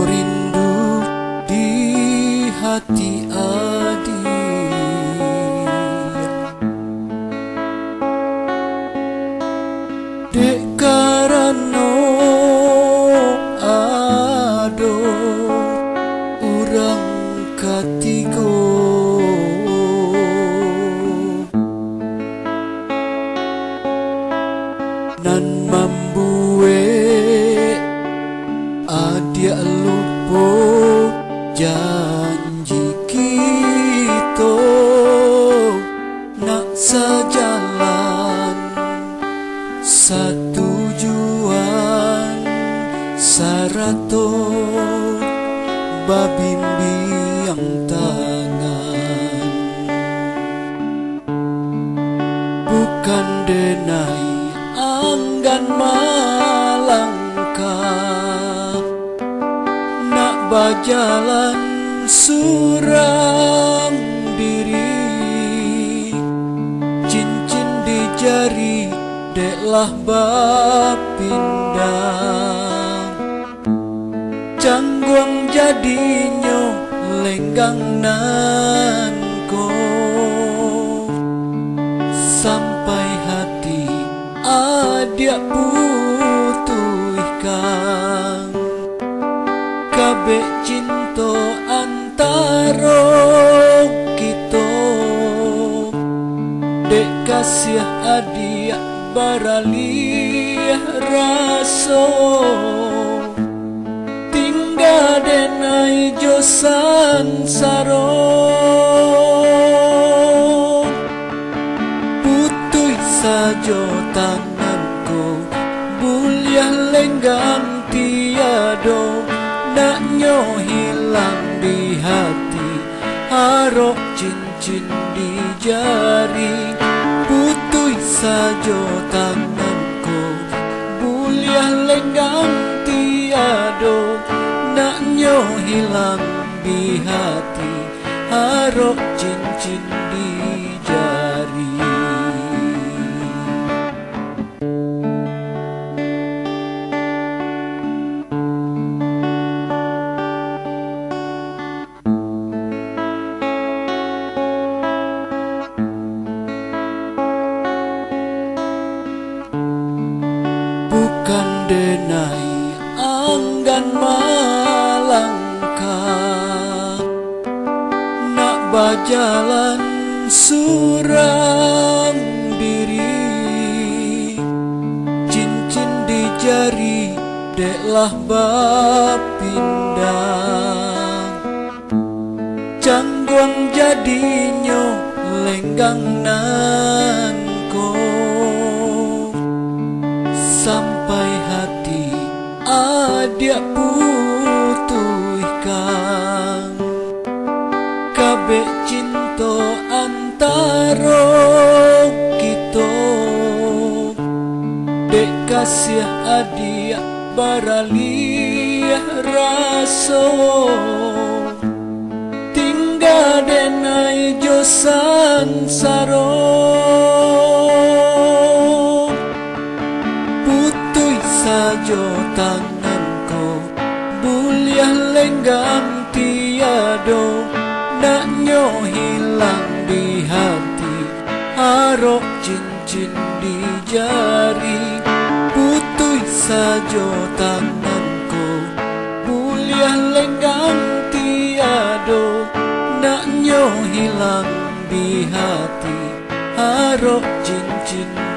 rindu di hati adik, dek karano ado urang katigo nan mambuwe adia lupo janji kita nak sejalan satujuan sarato babimbiang tangan bukan denai anggan malangkah nak bajalan surang diri cincin di jari deklah bapindah canggung jadinyo lenggang nanko sampai hati adia putuhkan kabeh cinta antaro kita dek kasih adia baralih raso tinggal denai josan saro putuh sajo tanganku buliah lenggang tiado naknyo hilang di hati harok cincin di jari putuh sajo tanganku buliah lenggang tiado naknyo hilang di hati harok cincin di jari. Bukan denai anggan malangkah nak bajalan surang diri cincin di jari deklah bapindah canggung jadinyo lenggang nanko sampai hati adia putuhkan kabeh cinta antaro kita dek kasih adia baralih raso tinggal denai josan saro sajo tanganku buliah lenggang tiado naknyo hilang di hati harok cincin di jari putuh sajo tanganku buliah lenggang tiado naknyo hilang di hati harok cincin